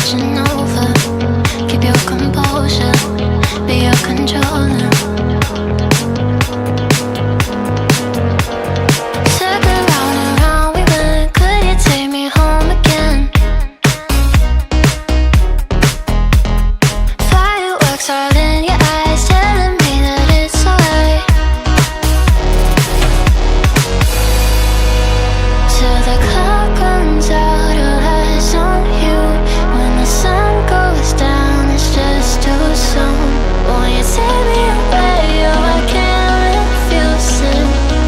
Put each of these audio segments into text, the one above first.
watching over. Keep your composure, be your controller. Circle round and round we went. Could you take me home again? Fireworks all in your eyes, telling me that it's alright. Till the clock runs out, all eyes on you. When the sun goes down, it's just too soon. Won't you take me away? Oh, I can't refuse it.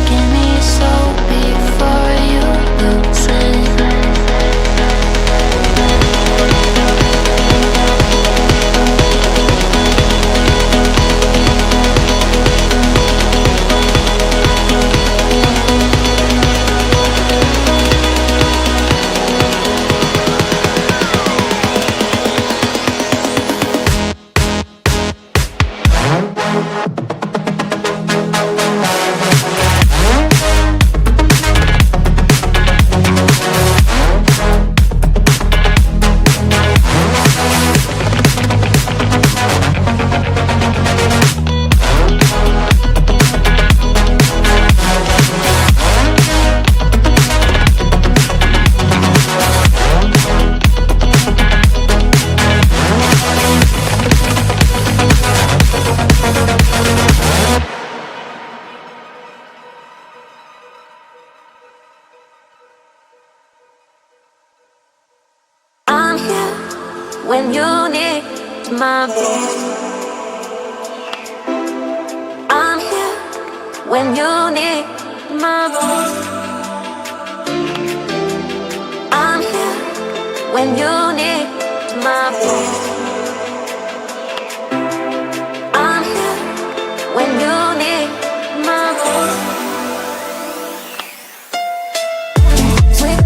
Give me your soul before you lose it. I'm here when you need my voice. I'm here when you need my voice. I'm here when you need my voice. I'm here when you need my voice. Sweet.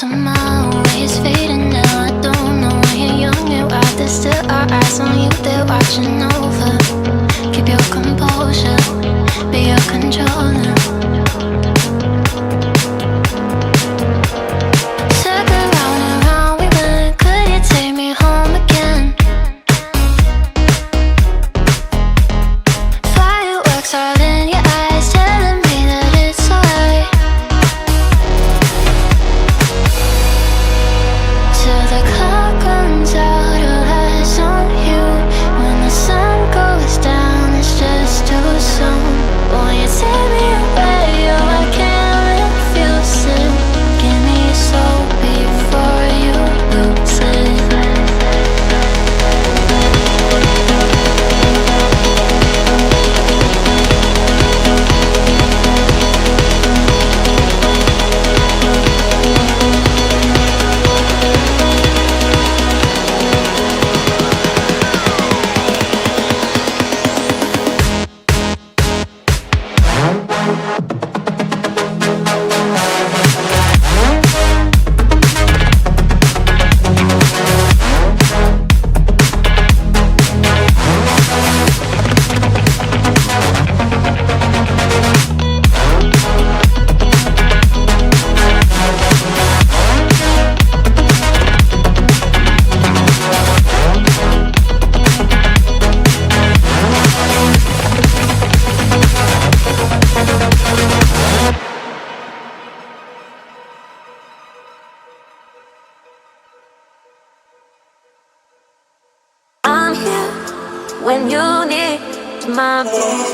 somehow always fading now. I don't know when you're young, you're out there, still our eyes on you, they're watching over. Keep your composure, be your controller. Circle round and round we went, could you take me home again? Fireworks all in your eyes, telling me that it's alright. Till the clock runs out, all eyes on you. When the sun goes down, it's just too soon. Won't you take me away? Oh, I can't refuse it. Give me your soul before you lose it. I'm here when you need my voice.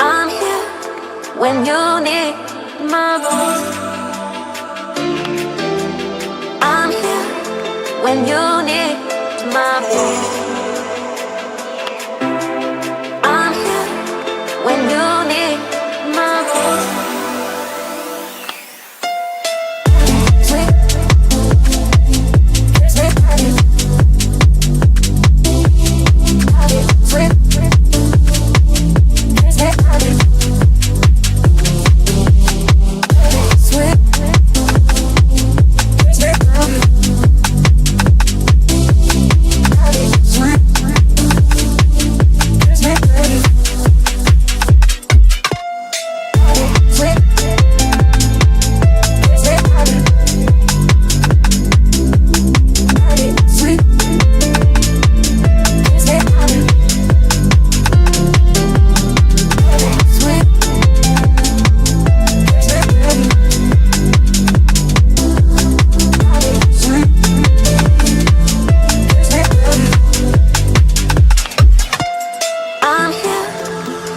I'm here when you need my voice. I'm here when you need my voice. I'm here when you need my voice.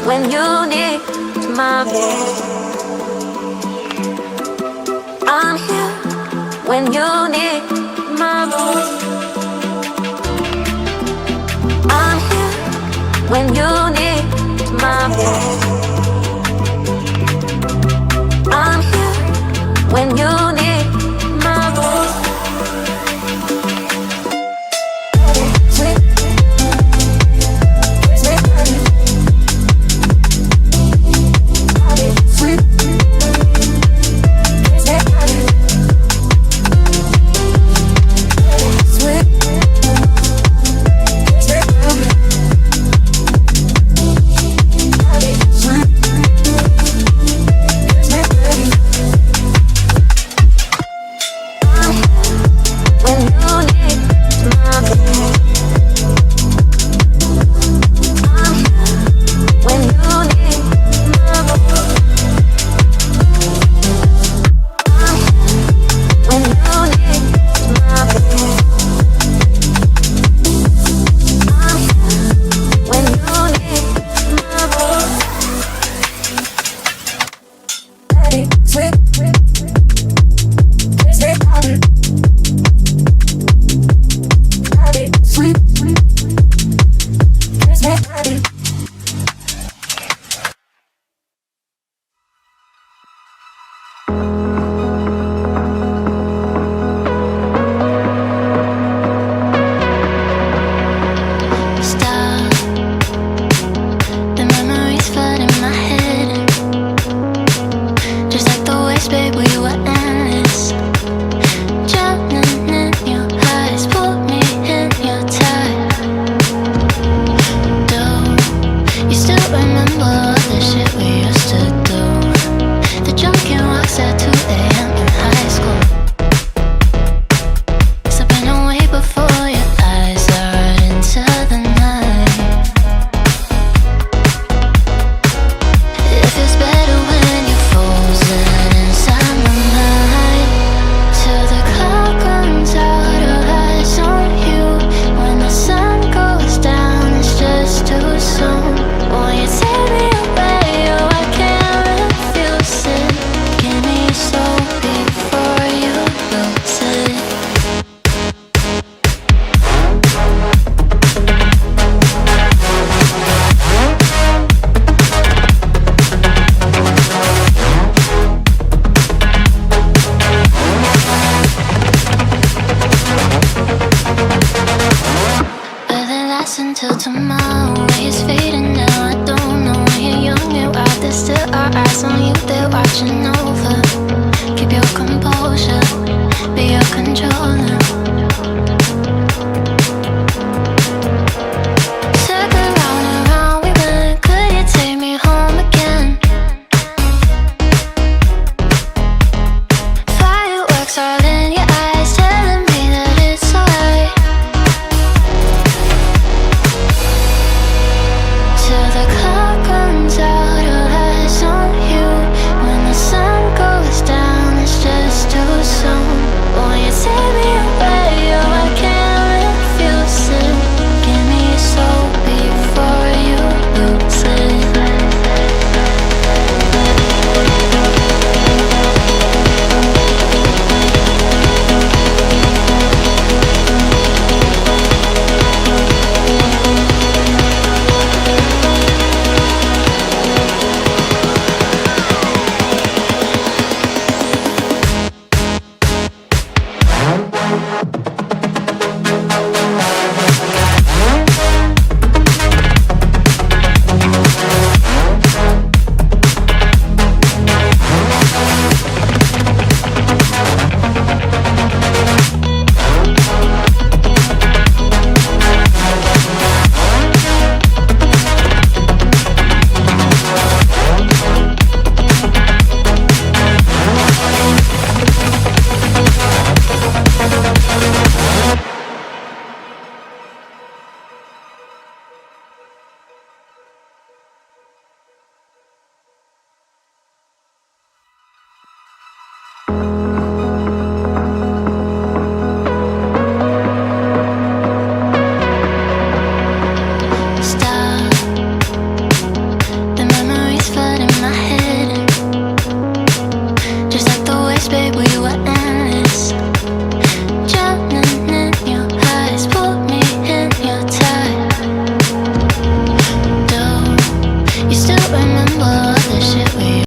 When you need my voice, I'm here. When you need my voice, I'm here. When you need my voice, I'm here. When you need my voice. eyes on you, they're watching over. Keep your composure, be your controller.